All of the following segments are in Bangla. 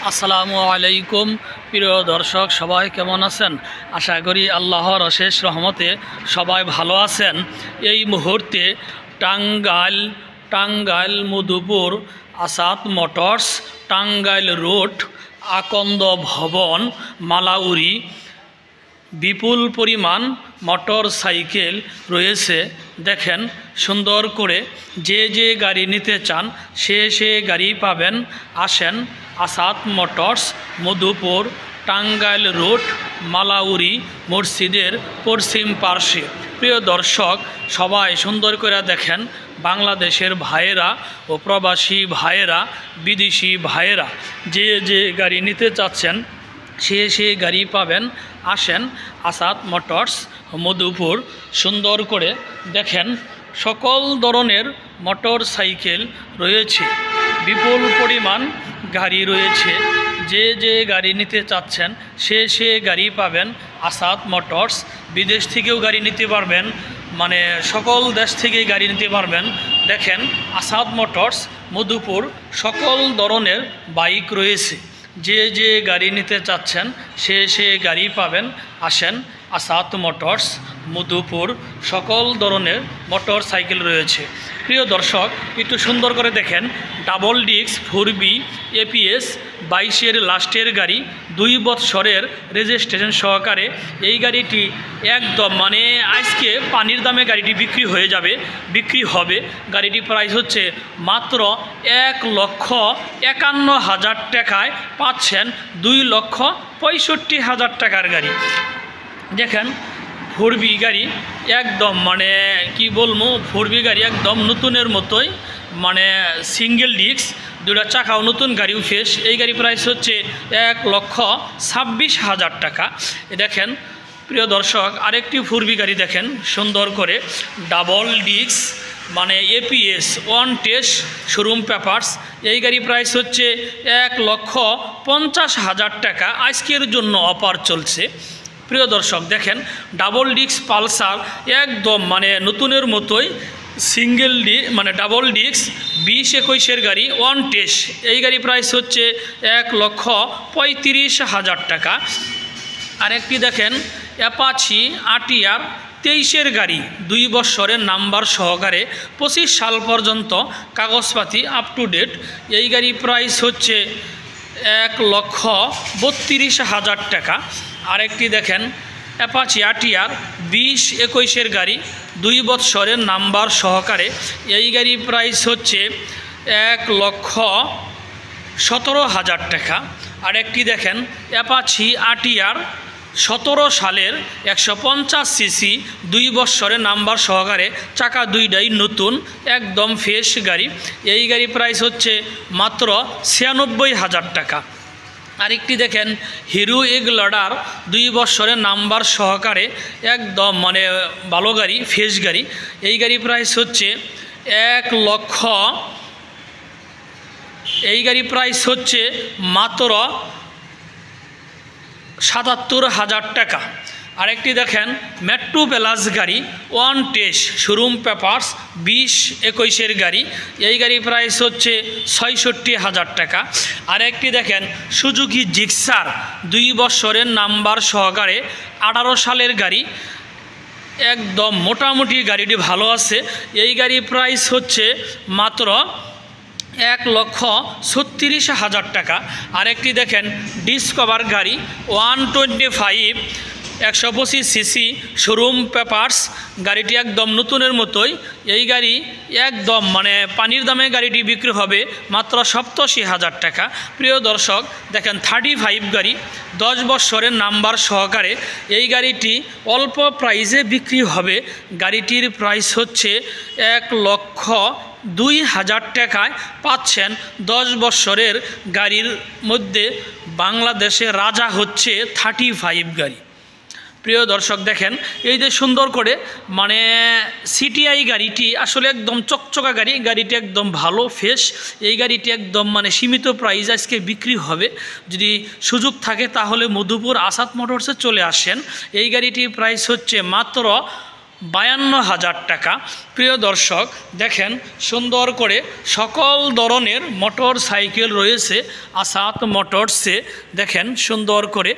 আসসালামু আলাইকুম প্রিয় দর্শক, সবাই কেমন আছেন? আশা করি আল্লাহর অশেষ রহমতে সবাই ভালো আছেন। এই মুহূর্তে টাঙ্গাইল মধুপুর আসাদ মোটরস, টাঙ্গাইল রোড, আকন্দ ভবন, মালাউরি বিপুল পরিমাণ মোটর সাইকেল রয়েছে। দেখেন সুন্দর করে, যে গাড়ি নিতে চান সে গাড়ি পাবেন। আসেন আসাদ মোটরস, মধুপুর, টাঙ্গাইল রোড, মালাউরি মসজিদের পশ্চিম পার্শ্বে। প্রিয় দর্শক, সবাই সুন্দর করে দেখেন। বাংলাদেশের ভাইয়েরা ও প্রবাসী ভাইয়েরা, বিদেশি ভাইয়েরা যে গাড়ি নিতে চাচ্ছেন সে গাড়ি পাবেন। আসেন আসাদ মোটরস, মধুপুর। সুন্দর করে দেখেন, সকল ধরনের মোটর সাইকেল রয়েছে, বিপুল পরিমাণ গাড়ি রয়েছে। যে গাড়ি নিতে চাচ্ছেন সে গাড়ি পাবেন আসাদ মোটরস। বিদেশ থেকেও গাড়ি নিতে পারবেন, মানে সকল দেশ থেকেই গাড়ি নিতে পারবেন। দেখেন আসাদ মোটরস, মধুপুর, সকল ধরনের বাইক রয়েছে। যে গাড়ি নিতে চাচ্ছেন সে গাড়ি পাবেন। আসেন আসাদ মোটরস, মধুপুর, সকল ধরনের মোটর সাইকেল রয়েছে। প্রিয় দর্শক, একটু সুন্দর করে দেখেন। ডাবল ডিস্ক 4B APS 22-এর লাস্টের গাড়ি, 2 বছরের রেজিস্ট্রেশন সহকারে। এই গাড়িটি একদম মানে আজকে পানির দামে গাড়িটি বিক্রি হবে। গাড়িটি প্রাইস হচ্ছে মাত্র 1,51,000 টাকায় পাচ্ছেন 2,65,000 টাকার গাড়ি। দেখেন 4B গাড়ি একদম মানে কি বলবো, 4B গাড়ি একদম নতুনের মতোই, মানে সিঙ্গেল ডিস্ক, 2টা চাকাও নতুন, গাড়িও ফ্রেশ। এই গাড়ি প্রাইস হচ্ছে 1,26,000 টাকা। দেখেন প্রিয় দর্শক, আরেকটি 4B গাড়ি দেখেন সুন্দর করে, ডাবল ডিস্ক, মানে APS 1 টেস্ট, শোরুম পেপারস। এই গাড়ি প্রাইস হচ্ছে 1,50,000 টাকা। আজকের জন্য অফার চলছে। প্রিয় দর্শক দেখেন, ডাবল ডিস্ক পালসার একদম মানে নতুনের মতোই, সিঙ্গেল মানে ডাবল ডিস্ক 20-21-এর গাড়ি, 1 টেস্ট। এই গাড়ি প্রাইস হচ্ছে 1,35,000 টাকা। আরেকটি দেখেন অ্যাপাচি RTR 23-এর গাড়ি, 2 বছরের নাম্বার সহকারে, 25 সাল পর্যন্ত কাগজপাতি আপ টু ডেট। এই গাড়ি প্রাইস হচ্ছে 1,32,000 টাকা। আরেকটি দেখেন অ্যাপাচি RTR 20-21-এর গাড়ি, 2 বছরের নাম্বার সহকারে। এই গাড়ি প্রাইস হচ্ছে 1,17,000 টাকা। আরেকটি দেখেন অ্যাপাচি RTR 17 সালের 150 সিসি, 2 বছরের নাম্বার সহকারে, চাকা 2টাই নতুন, একদম ফ্রেশ গাড়ি। এই গাড়ি প্রাইস হচ্ছে মাত্র 96,000 টাকা। আরেকটি দেখেন হিরো এগলাডার 2 বছরের নাম্বার সহকারে, একদম মানে ভালো গাড়ি, ফ্রেশ গাড়ি। এই গাড়ি প্রাইস হচ্ছে 1,00,000 মাত্র 77,000 টাকা। আরেকটি দেখেন মেট্রো প্লাস গাড়ি, 1 টেস্ট, শোরুম পেপারস, 20-21-এর গাড়ি। এই গাড়ি প্রাইস হচ্ছে 66,000 টাকা। আরেকটি দেখেন সুজুকি জিক্সার, 2 বছরের নাম্বার সহকারে, 18 সালের গাড়ি, একদম মোটামুটি গাড়িটি ভালো আছে। এই গাড়ি প্রাইস হচ্ছে মাত্র 1,36,000 টাকা। আরেকটি দেখেন ডিসকভার গাড়ি, 125 125 সিসি, শোরুম পেপারস, গাড়িটি একদম নতুনের মতোই। এই গাড়ি একদম মানে পানির দামে গাড়িটি বিক্রি হবে মাত্র 87,000 টাকা। প্রিয় দর্শক দেখেন 35 গাড়ি, 10 বছরের নাম্বার সহকারে। এই গাড়িটি অল্প প্রাইসে বিক্রি হবে। গাড়িটির প্রাইস হচ্ছে 1,02,000 টাকায় পাচ্ছেন 10 বছরের গাড়ির মধ্যে। বাংলাদেশে রাজা হচ্ছে 35 গাড়ি। প্রিয় দর্শক দেখেন, এই যে সুন্দর করে মানে CTI গাড়িটি আসলে একদম চকচকা গাড়ি, গাড়িটি একদম ভালো ফ্রেশ। এই গাড়িটি একদম মানে সীমিত প্রাইস আজকে বিক্রি হবে। যদি সুযোগ থাকে তাহলে মধুপুর আসাদ মোটরসে চলে আসেন। এই গাড়িটির প্রাইস হচ্ছে মাত্র 52,000 টাকা। প্রিয় দর্শক দেখেন সুন্দর করে সকল ধরনের মোটর সাইকেল রয়েছে আসাদ মোটরসে। দেখেন সুন্দর করে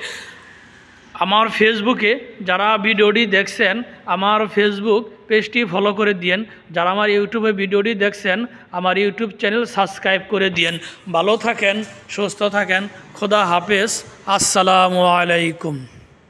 আমার ফেসবুকে যারা ভিডিওটি দেখছেন আমার ফেসবুক পেজটি ফলো করে দিয়েন, যারা আমার ইউটিউবে ভিডিওটি দেখছেন আমার ইউটিউব চ্যানেল সাবস্ক্রাইব করে দিয়েন। ভালো থাকেন, সুস্থ থাকেন, খোদা হাফেজ, আসসালামু আলাইকুম।